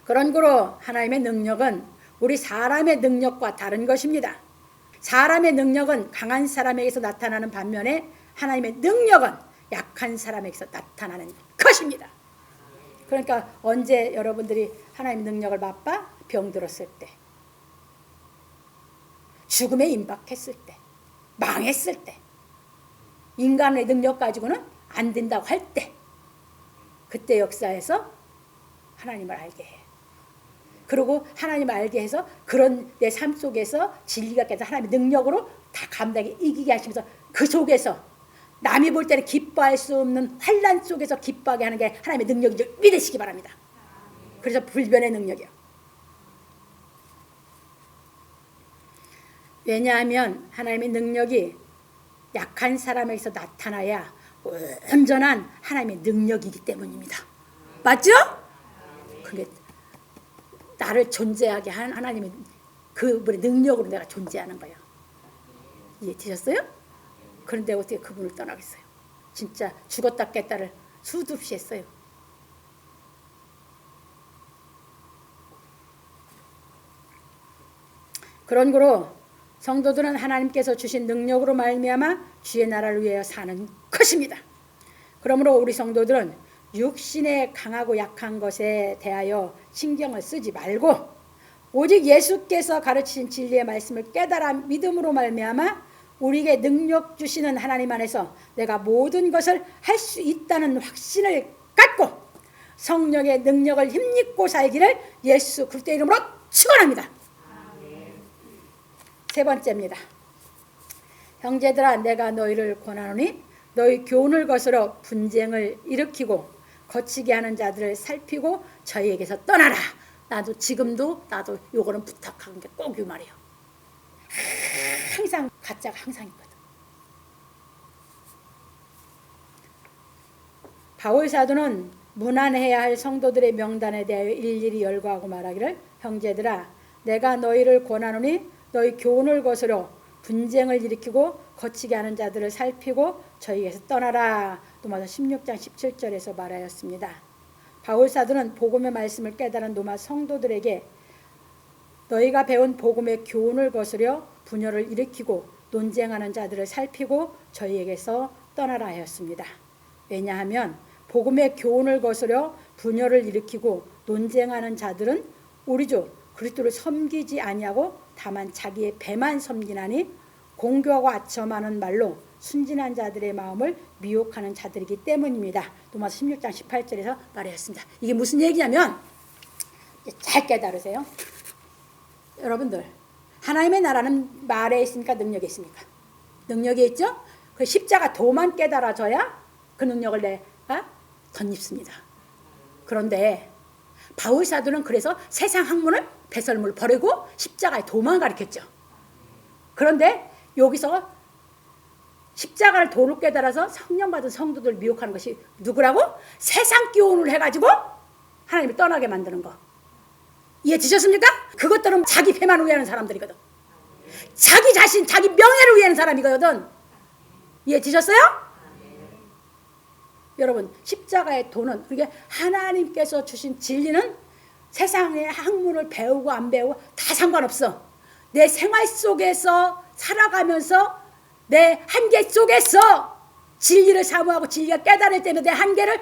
그런 거로 하나님의 능력은 우리 사람의 능력과 다른 것입니다. 사람의 능력은 강한 사람에게서 나타나는 반면에 하나님의 능력은 약한 사람에게서 나타나는 것입니다. 그러니까 언제 여러분들이 하나님의 능력을 맛봐? 병들었을 때, 죽음에 임박했을 때, 망했을 때, 인간의 능력 가지고는 안 된다고 할 때, 그때 역사에서 하나님을 알게 해. 그리고 하나님을 알게 해서 그런 내 삶 속에서 진리가 깨서 하나님의 능력으로 다 감당해 이기게 하시면서 그 속에서 남이 볼 때는 기뻐할 수 없는 환난 속에서 기뻐하게 하는 게 하나님의 능력인 줄 믿으시기 바랍니다. 그래서 불변의 능력이요. 왜냐하면 하나님의 능력이 약한 사람에게서 나타나야 온전한 하나님의 능력이기 때문입니다. 맞죠? 그게 나를 존재하게 한 하나님의 그분의 능력으로 내가 존재하는 거예요. 이해되셨어요? 그런데 어떻게 그분을 떠나겠어요? 진짜 죽었다 깼다를 수도 없이 했어요. 그런 거로 성도들은 하나님께서 주신 능력으로 말미암아 주의 나라를 위하여 사는 것입니다. 그러므로 우리 성도들은 육신의 강하고 약한 것에 대하여 신경을 쓰지 말고 오직 예수께서 가르치신 진리의 말씀을 깨달아 믿음으로 말미암아 우리에게 능력 주시는 하나님 안에서 내가 모든 것을 할 수 있다는 확신을 갖고 성령의 능력을 힘입고 살기를 예수 그리스도의 이름으로 축원합니다. 세 번째입니다. 형제들아 내가 너희를 권하노니 너희 교훈을 거스러 분쟁을 일으키고 거치게 하는 자들을 살피고 저희에게서 떠나라. 나도 지금도 나도 요거는 부탁하는 게 꼭 이 말이에요. 항상 가짜가 항상 있거든. 바울 사도는 문안해야 할 성도들의 명단에 대하여 일일이 열거하고 말하기를 형제들아 내가 너희를 권하노니 너희 교훈을 거스려 분쟁을 일으키고 거치게 하는 자들을 살피고 저희에게서 떠나라. 로마서 16장 17절에서 말하였습니다. 바울 사도는 복음의 말씀을 깨달은 로마 성도들에게 너희가 배운 복음의 교훈을 거스려 분열을 일으키고 논쟁하는 자들을 살피고 저희에게서 떠나라 하였습니다. 왜냐하면 복음의 교훈을 거스려 분열을 일으키고 논쟁하는 자들은 우리 주 그리스도를 섬기지 아니하고 다만 자기의 배만 섬기나니 공교하고 아첨하는 말로 순진한 자들의 마음을 미혹하는 자들이기 때문입니다. 로마서 16장 18절에서 말하였습니다. 이게 무슨 얘기냐면 잘 깨달으세요. 여러분들 하나님의 나라는 말에 있습니까? 능력에 있습니까? 능력에 있죠? 그 십자가 도만 깨달아져야 그 능력을 내가 덧입습니다. 그런데 바울 사도는 그래서 세상 학문을 배설물 버리고 십자가의 도만 가르쳤죠. 그런데 여기서 십자가를 도로 깨달아서 성령 받은 성도들 미혹하는 것이 누구라고? 세상 기운을 해가지고 하나님이 떠나게 만드는 거. 이해되셨습니까? 그것들은 자기 배만 위하는 사람들이거든. 자기 자신, 자기 명예를 위하는 사람이거든. 이해되셨어요? 여러분 십자가의 도는 그게 하나님께서 주신 진리는 세상의 학문을 배우고 안 배우고 다 상관없어. 내 생활 속에서 살아가면서 내 한계 속에서 진리를 사모하고 진리가 깨달을 때면 내 한계를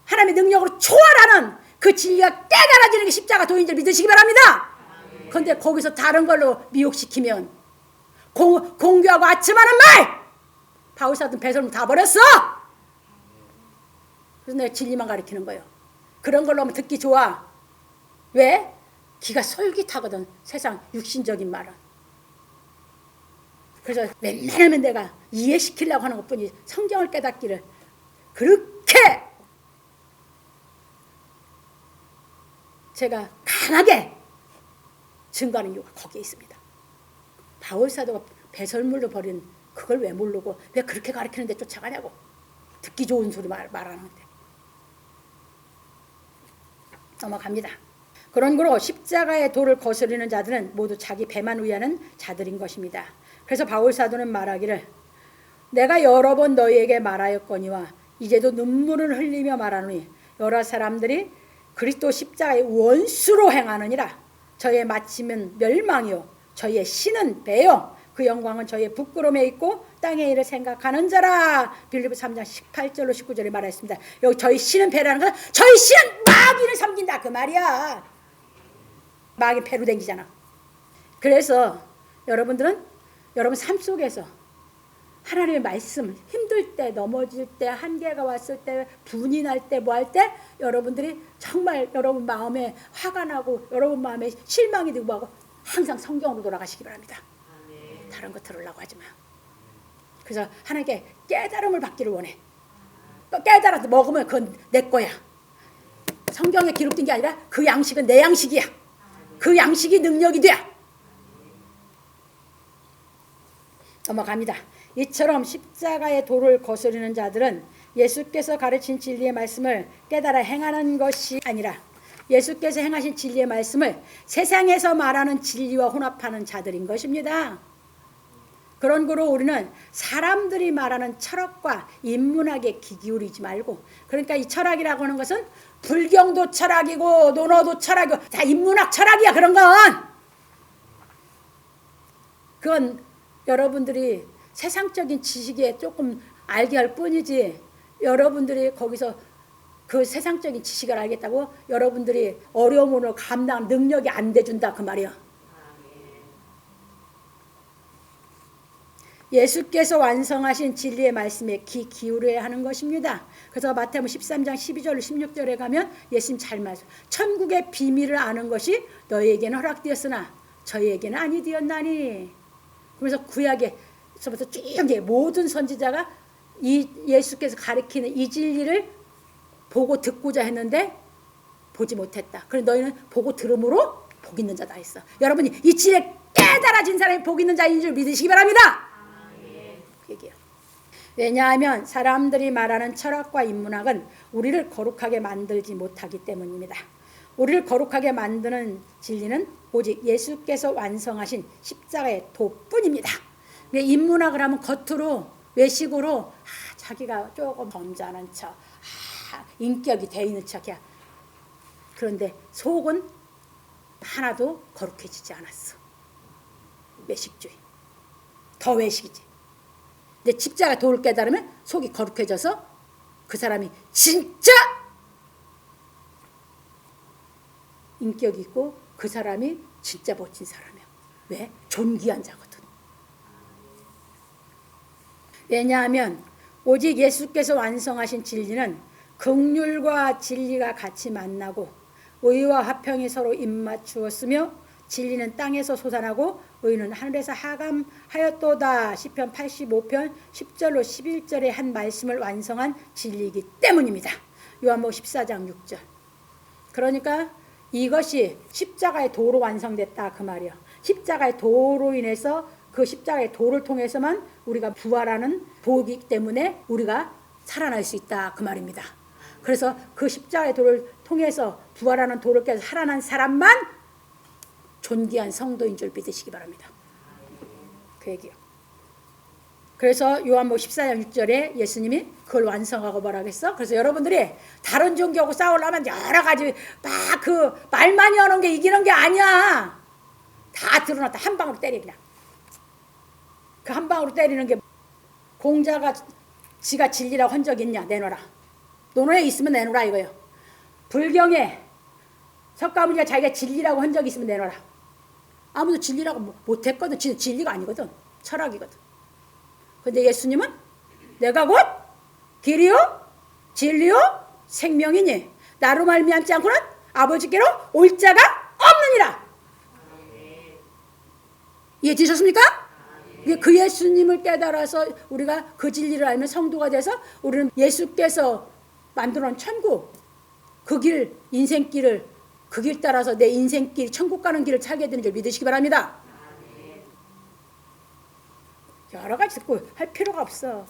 하나님의 능력으로 초월하는 그 진리가 깨달아지는 게 십자가 도인 줄 믿으시기 바랍니다. 그런데 거기서 다른 걸로 미혹시키면 공교하고 아첨하는 말 바울 사도는 배설물 다 버렸어. 그래서 내가 진리만 가르치는 거예요. 그런 걸로 하면 듣기 좋아. 왜? 귀가 솔깃하거든. 세상 육신적인 말은. 그래서 웬만하면 내가 이해시키려고 하는 것뿐이 성경을 깨닫기를 그렇게 제가 강하게 증거하는 이유가 거기에 있습니다. 바울 사도가 배설물로 버린 그걸 왜 모르고 왜 그렇게 가르치는데 쫓아가냐고. 듣기 좋은 소리 말하는데. 넘어갑니다. 그런 거로 십자가의 도를 거스르는 자들은 모두 자기 배만 위하는 자들인 것입니다. 그래서 바울 사도는 말하기를 내가 여러 번 너희에게 말하였거니와 이제도 눈물을 흘리며 말하노니 여러 사람들이 그리스도 십자가의 원수로 행하느니라. 저희의 마침은 멸망이요 저희의 신은 배요 그 영광은 저희의 부끄러움에 있고 땅의 일을 생각하는 자라. 빌립보 3장 18절로 19절에 말했습니다. 여기 저희 신은 배라는 건 저희 신은 마귀를 섬긴다 그 말이야. 마귀 배로 댕기잖아. 그래서 여러분들은 여러분 삶 속에서 하나님의 말씀 힘들 때 넘어질 때 한계가 왔을 때 분이 날 때 뭐 할 때 여러분들이 정말 여러분 마음에 화가 나고 여러분 마음에 실망이 되고 하고 항상 성경으로 돌아가시기 바랍니다. 다른 거 들으려고 하지 마. 그래서 하나님께 깨달음을 받기를 원해. 깨달아서 먹으면 그건 내 거야. 성경에 기록된 게 아니라 그 양식은 내 양식이야. 그 양식이 능력이 돼. 넘어갑니다. 이처럼 십자가의 도를 거스르는 자들은 예수께서 가르친 진리의 말씀을 깨달아 행하는 것이 아니라 예수께서 행하신 진리의 말씀을 세상에서 말하는 진리와 혼합하는 자들인 것입니다. 그런 거로 우리는 사람들이 말하는 철학과 인문학에 귀 기울이지 말고, 그러니까 이 철학이라고 하는 것은 불경도 철학이고 논어도 철학이고 다 인문학 철학이야. 그런 건 그건 여러분들이 세상적인 지식에 조금 알게 할 뿐이지, 여러분들이 거기서 그 세상적인 지식을 알겠다고 여러분들이 어려움으로 감당 능력이 안 돼준다 그 말이야. 예수께서 완성하신 진리의 말씀에 귀 기울여야 하는 것입니다. 그래서 마태복음 13장 12절 16절에 가면 예수님 잘 말씀, 천국의 비밀을 아는 것이 너희에게는 허락되었으나 저희에게는 아니 되었나니. 그래서 구약에서부터 쭉 모든 선지자가 이 예수께서 가리키는 이 진리를 보고 듣고자 했는데 보지 못했다. 그래 너희는 보고 들음으로 복 있는 자다 했어. 여러분이 이 진리에 깨달아진 사람이 복 있는 자인 줄 믿으시기 바랍니다. 그 얘기예요. 왜냐하면 사람들이 말하는 철학과 인문학은 우리를 거룩하게 만들지 못하기 때문입니다. 우리를 거룩하게 만드는 진리는 오직 예수께서 완성하신 십자가의 도뿐입니다. 인문학을 하면 겉으로 외식으로 자기가 조금 점잖은 척, 인격이 돼 있는 척이야. 그런데 속은 하나도 거룩해지지 않았어. 외식주의. 더 외식이지. 근데 십자가 도를 깨달으면 속이 거룩해져서 그 사람이 진짜 인격이 있고 그 사람이 진짜 멋진 사람이야. 왜? 존귀한 자거든. 왜냐하면 오직 예수께서 완성하신 진리는 긍휼과 진리가 같이 만나고 의와 화평이 서로 입맞추었으며 진리는 땅에서 솟아나고 의는 하늘에서 하감하였도다. 시편 85편 10절로 11절의 한 말씀을 완성한 진리이기 때문입니다. 요한복음 14장 6절. 그러니까 이것이 십자가의 도로 완성됐다 그 말이야. 십자가의 도로 인해서 그 십자가의 도를 통해서만 우리가 부활하는 도이기 때문에 우리가 살아날 수 있다 그 말입니다. 그래서 그 십자가의 도를 통해서 부활하는 도를 깨서 살아난 사람만 존귀한 성도인 줄 믿으시기 바랍니다. 그 얘기요. 그래서 요한복음 14장 6절에 예수님이 그걸 완성하고 뭐라겠어? 그래서 여러분들이 다른 종교하고 싸우려면 여러 가지 막 그 말 많이 하는 게 이기는 게 아니야. 다 드러났다. 한 방으로 때려 그냥. 그 한 방으로 때리는 게 공자가 지가 진리라고 한 적 있냐? 내놔라. 논어에 있으면 내놓으라 이거예요. 불경에 석가모니가 자기가 진리라고 한 적이 있으면 내놔라. 아무도 진리라고 못했거든. 진리가 아니거든. 철학이거든. 근데 예수님은 내가 곧 길이요 진리요 생명이니 나로 말미암지 않고는 아버지께로 올 자가 없느니라. 이해되셨습니까? 그 예수님을 깨달아서 우리가 그 진리를 알면 성도가 돼서 우리는 예수께서 만들어놓은 천국 그 길 인생길을 그 길 따라서 내 인생길 천국 가는 길을 찾게 되는 줄 믿으시기 바랍니다. 여러 가지 듣고 할 필요가 없어.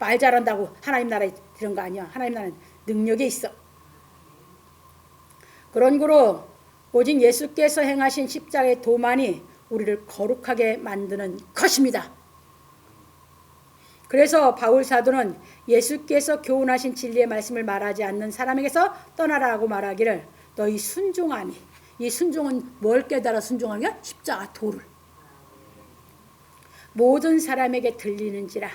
말 잘한다고 하나님 나라에 들은 거 아니야. 하나님 나라는 능력이 있어. 그런 거로 오직 예수께서 행하신 십자가의 도만이 우리를 거룩하게 만드는 것입니다. 그래서 바울 사도는 예수께서 교훈하신 진리의 말씀을 말하지 않는 사람에게서 떠나라고 말하기를 너희 순종함이, 이 순종은 뭘 깨달아 순종하는 거야? 십자가 도를. 모든 사람에게 들리는지라.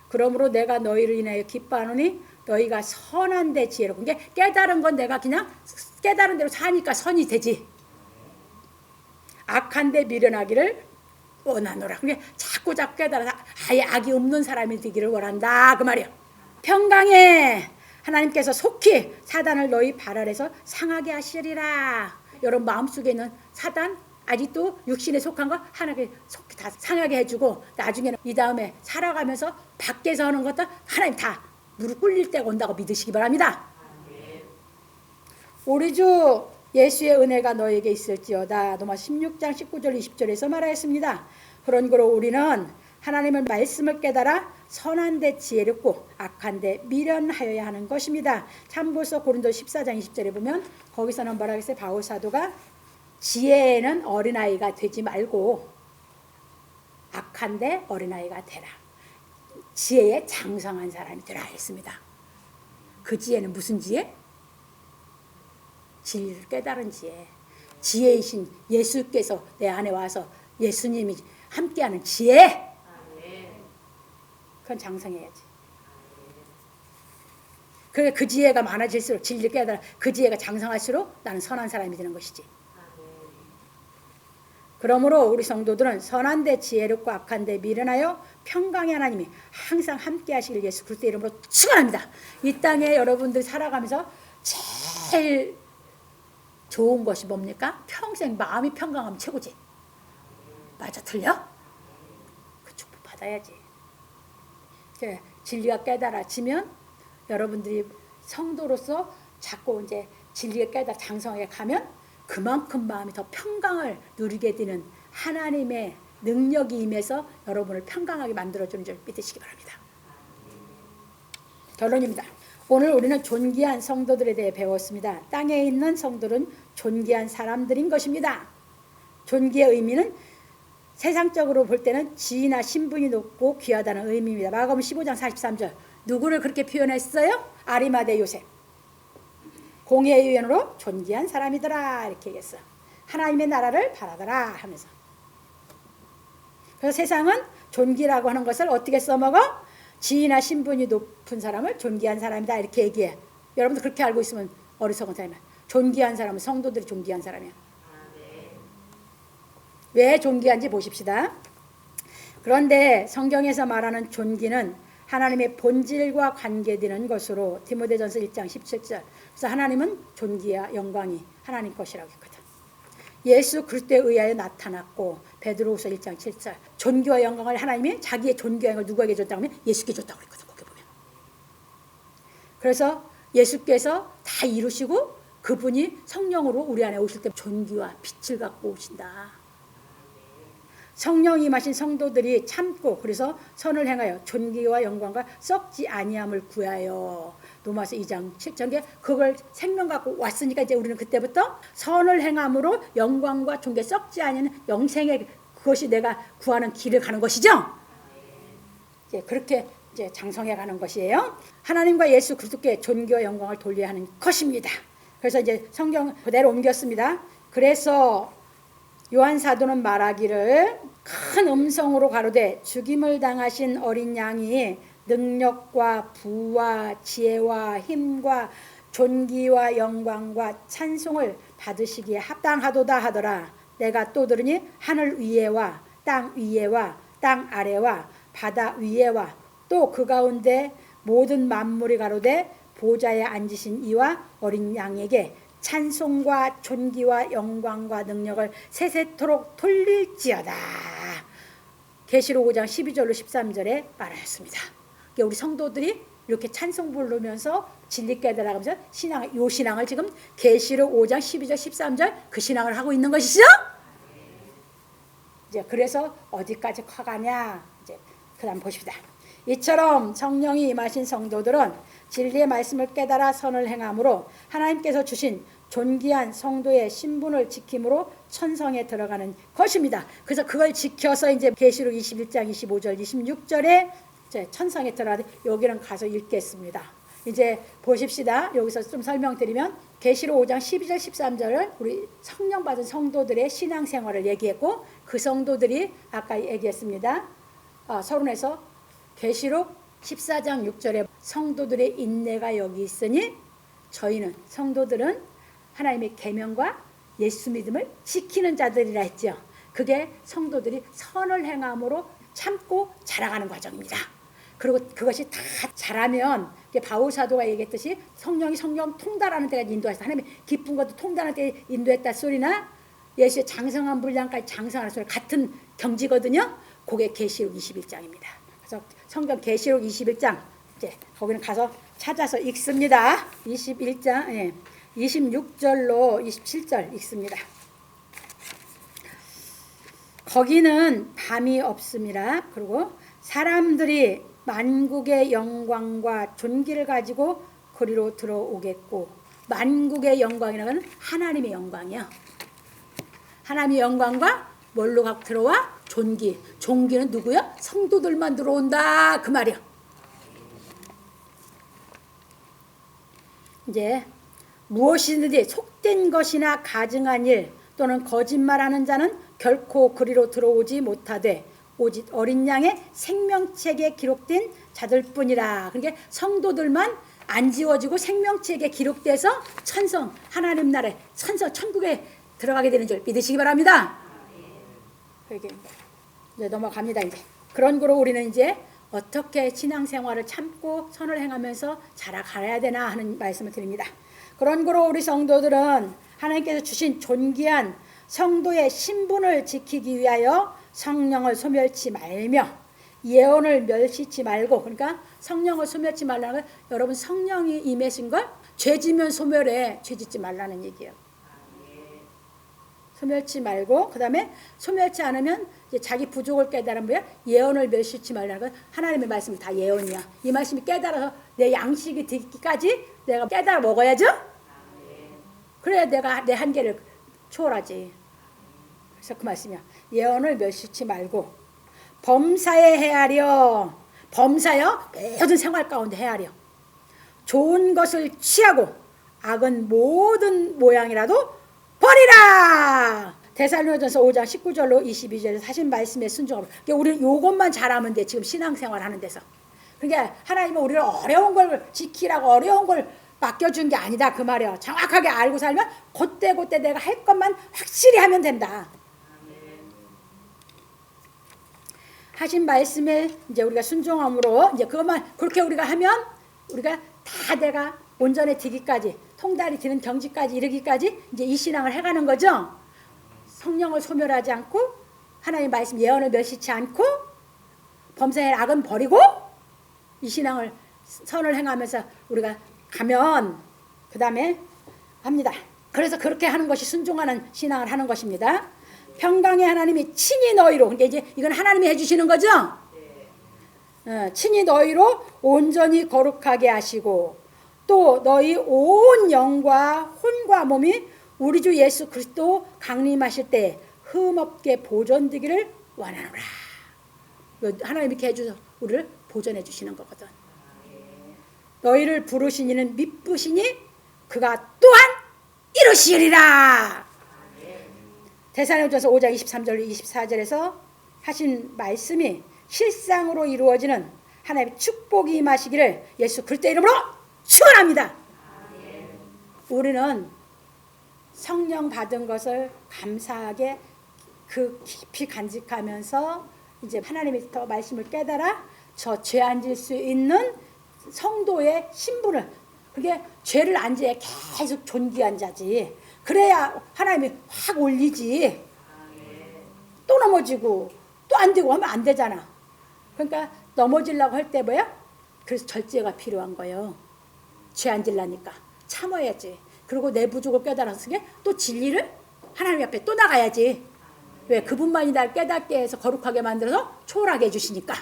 그러므로 내가 너희를 인하여 기뻐하노니 너희가 선한 데 지혜로. 그게 깨달은 건 내가 그냥 깨달은 대로 사니까 선이 되지. 악한 데 미련하기를 원하노라. 그게 자꾸 깨달아서 아예 악이 없는 사람이 되기를 원한다 그 말이야. 평강에 하나님께서 속히 사단을 너희 발 아래서 상하게 하시리라. 여러분 마음속에 있는 사단 아직도 육신에 속한 거 하나님께 속히 다 상하게 해주고 나중에는 이 다음에 살아가면서 밖에서 하는 것도 하나님 다 무릎 꿇릴 때가 온다고 믿으시기 바랍니다. 우리 주 예수의 은혜가 너에게 있을지어다. 로마 16장 19절 20절에서 말하였습니다. 그런 거로 우리는 하나님의 말씀을 깨달아 선한 데 지혜롭고 악한 데 미련하여야 하는 것입니다. 참고서 고린도 14장 20절에 보면 거기서는 뭐라고 했어요? 바울 사도가 지혜에는 어린아이가 되지 말고 악한 데 어린아이가 되라. 지혜에 장성한 사람이 되라 했습니다. 그 지혜는 무슨 지혜? 진리를 깨달은 지혜. 지혜이신 예수께서 내 안에 와서 예수님이 함께하는 지혜. 그건 장성해야지. 그래 그 지혜가 많아질수록 진리를 깨달아 그 지혜가 장성할수록 나는 선한 사람이 되는 것이지. 그러므로 우리 성도들은 선한 데 지혜롭고 악한 데 미련하여 평강의 하나님이 항상 함께 하시길 예수 그리스도의 이름으로 축원합니다. 이 땅에 여러분들 살아가면서 제일 좋은 것이 뭡니까? 평생 마음이 평강하면 최고지. 맞아 틀려? 그 축복 받아야지. 진리가 깨달아지면 여러분들이 성도로서 자꾸 이제 진리에 깨달아 장성에 가면 그만큼 마음이 더 평강을 누리게 되는 하나님의 능력이 임해서 여러분을 평강하게 만들어주는 줄 믿으시기 바랍니다. 결론입니다. 오늘 우리는 존귀한 성도들에 대해 배웠습니다. 땅에 있는 성도는 존귀한 사람들인 것입니다. 존귀의 의미는 세상적으로 볼 때는 지위나 신분이 높고 귀하다는 의미입니다. 마가복음 15장 43절 누구를 그렇게 표현했어요? 아리마대 요셉. 공의의 의원으로 존귀한 사람이더라 이렇게 얘기했어요. 하나님의 나라를 바라더라 하면서. 그래서 세상은 존귀라고 하는 것을 어떻게 써먹어? 지위나 신분이 높은 사람을 존귀한 사람이다 이렇게 얘기해. 여러분도 그렇게 알고 있으면 어리석은 사람이야. 존귀한 사람은 성도들이 존귀한 사람이야. 왜 존귀한지 보십시다. 그런데 성경에서 말하는 존귀는 하나님의 본질과 관계되는 것으로 디모데전서 1장 17절 그래서 하나님은 존귀와 영광이 하나님 것이라고 했거든. 예수 그리스도에 의하여 나타났고 베드로후서 1장 7절 존귀와 영광을 하나님이 자기의 존귀와 영광을 누구에게 줬다고 하면 예수께 줬다고 그랬거든. 거기 보면. 그래서 예수께서 다 이루시고 그분이 성령으로 우리 안에 오실 때 존귀와 빛을 갖고 오신다. 성령이 임하신 성도들이 참고 그래서 선을 행하여 존귀와 영광과 썩지 아니함을 구하여 로마서 2장 7절에 그걸 생명 갖고 왔으니까 이제 우리는 그때부터 선을 행함으로 영광과 존귀 썩지 아니하는 영생의 그것이 내가 구하는 길을 가는 것이죠. 이제 그렇게 이제 장성해 가는 것이에요. 하나님과 예수 그리스도께 존귀와 영광을 돌려야 하는 것입니다. 그래서 이제 성경 그대로 옮겼습니다. 그래서 요한 사도는 말하기를 큰 음성으로 가로되 죽임을 당하신 어린 양이 능력과 부와 지혜와 힘과 존귀와 영광과 찬송을 받으시기에 합당하도다 하더라. 내가 또 들으니 하늘 위에와 땅 위에와 땅 아래와 바다 위에와 또 그 가운데 모든 만물이 가로되 보좌에 앉으신 이와 어린 양에게 찬송과 존귀와 영광과 능력을 세세토록 돌릴지어다. 계시록 5장 12절로 13절에 말하였습니다. 우리 성도들이 이렇게 찬송 부르면서 진리 깨달아가면서 요 신앙을 지금 계시록 5장 12절 13절 그 신앙을 하고 있는 것이죠. 이제 그래서 어디까지 커가냐 이제 그다음 보십시다. 이처럼 성령이 임하신 성도들은 진리의 말씀을 깨달아 선을 행함으로 하나님께서 주신 존귀한 성도의 신분을 지킴으로 천성에 들어가는 것입니다. 그래서 그걸 지켜서 이제 계시록 21장 25절 26절에 이제 천성에 들어가는데 여기는 가서 읽겠습니다. 이제 보십시다. 여기서 좀 설명드리면 계시록 5장 12절 13절을 우리 성령 받은 성도들의 신앙생활을 얘기했고 그 성도들이 아까 얘기했습니다. 서론에서 계시록 14장 6절에 성도들의 인내가 여기 있으니 저희는 성도들은 하나님의 계명과 예수 믿음을 지키는 자들이라 했죠. 그게 성도들이 선을 행함으로 참고 자라가는 과정입니다. 그리고 그것이 다 자라면 바울 사도가 얘기했듯이 성령이 성령 통달하는 데가 인도했다. 하나님의 기쁜 것도 통달하는 데 인도했다 소리나 예수의 장성한 분량까지 장성하는 소리 같은 경지거든요. 그게 계시록 21장입니다. 그래서 성경 계시록 21장 이제 거기는 가서 찾아서 읽습니다. 21장 26절로 27절 읽습니다. 거기는 밤이 없습니다. 그리고 사람들이 만국의 영광과 존귀를 가지고 거리로 들어오겠고 만국의 영광이라는 건 하나님의 영광이요. 하나님의 영광과 뭘로 갖고 들어와? 존귀. 존귀는 누구야? 성도들만 들어온다 그 말이야. 이제 무엇이든지 속된 것이나 가증한 일 또는 거짓말하는 자는 결코 그리로 들어오지 못하되 오직 어린 양의 생명책에 기록된 자들뿐이라. 그러니까 성도들만 안 지워지고 생명책에 기록돼서 천성 하나님 나라에 천성 천국에 들어가게 되는 줄 믿으시기 바랍니다. 이제 넘어갑니다. 이제 그런 거로 우리는 이제 어떻게 신앙생활을 참고 선을 행하면서 자라가야 되나 하는 말씀을 드립니다. 그런 거로 우리 성도들은 하나님께서 주신 존귀한 성도의 신분을 지키기 위하여 성령을 소멸치 말며 예언을 멸시치 말고, 그러니까 성령을 소멸치 말라는 건 여러분 성령이 임하신 걸 죄지면 소멸해, 죄짓지 말라는 얘기예요. 소멸치 말고, 그 다음에 소멸치 않으면 이제 자기 부족을 깨달은 뭐야? 예언을 멸시치 말라는 건 하나님의 말씀이 다 예언이야. 이 말씀이 깨달아서 내 양식이 되기까지 내가 깨달아 먹어야죠? 그래야 내가 내 한계를 초월하지. 그래서 그 말씀이야. 예언을 멸시치 말고 범사에 헤아려. 범사여 모든 생활 가운데 헤아려. 좋은 것을 취하고 악은 모든 모양이라도 버리라. 데살로니가전서 5장 19절로 22절에 하신 말씀에 순종하고. 그러니까 우리 요것만 잘하면 돼. 지금 신앙생활 하는 데서. 그러니까 하나님은 우리를 어려운 걸 지키라고 어려운 걸 맡겨준 게 아니다 그 말이야. 정확하게 알고 살면 그때 내가 할 것만 확실히 하면 된다. 하신 말씀에 이제 우리가 순종함으로 이제 그것만 그렇게 우리가 하면 우리가 다 내가 온전히 되기까지 통달이 되는 경지까지 이르기까지 이제 이 신앙을 해가는 거죠. 성령을 소멸하지 않고 하나님의 말씀 예언을 멸시치 않고 범사의 악은 버리고 이 신앙을 선을 행하면서 우리가 가면 그 다음에 합니다. 그래서 그렇게 하는 것이 순종하는 신앙을 하는 것입니다. 평강의 하나님이 친히 너희로, 그러니까 이제 이건 하나님이 해주시는 거죠. 친히 너희로 온전히 거룩하게 하시고 또 너희 온 영과 혼과 몸이 우리 주 예수 그리스도 강림하실 때 흠없게 보존되기를 원하노라. 하나님이 이렇게 해주셔서 우리를 보존해 주시는 거거든. 너희를 부르신 이는 미쁘시니 그가 또한 이루시리라. 데살로니가전서 5장 23절 24절에서 하신 말씀이 실상으로 이루어지는 하나님의 축복이 임하시기를 예수 그리스도의 이름으로 축원합니다. 우리는 성령 받은 것을 감사하게 그 깊이 간직하면서 이제 하나님의 더 말씀을 깨달아 저 죄 안 질 수 있는 성도의 신분을, 그게 죄를 안 지에 계속 존귀한 자지. 그래야 하나님이 확 올리지. 또 넘어지고 또 안 되고 하면 안 되잖아. 그러니까 넘어지려고 할 때 뭐야? 그래서 절제가 필요한 거예요. 죄 안 질라니까 참아야지. 그리고 내 부족을 깨달아서 또 진리를 하나님 앞에 또 나가야지. 왜? 그분만이 날 깨닫게 해서 거룩하게 만들어서 초월하게 해주시니까.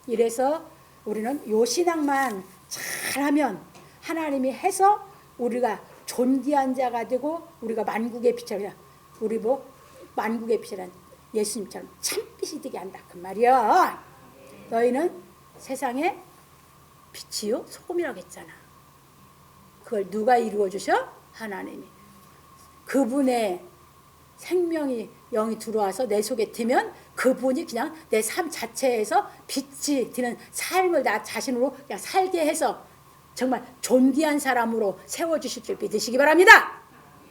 이래서 우리는 요 신앙만 잘하면 하나님이 해서 우리가 존귀한 자가 되고 우리가 만국의 빛이라. 우리 뭐 만국의 빛이란 예수님처럼 참빛이 되게 한다 그 말이야. 너희는 세상의 빛이요 소금이라고 했잖아. 그걸 누가 이루어 주셔? 하나님이. 그분의 생명이 영이 들어와서 내 속에 들면 그분이 그냥 내 삶 자체에서 빛이 드는 삶을 나 자신으로 그냥 살게 해서 정말 존귀한 사람으로 세워주실 줄 믿으시기 바랍니다.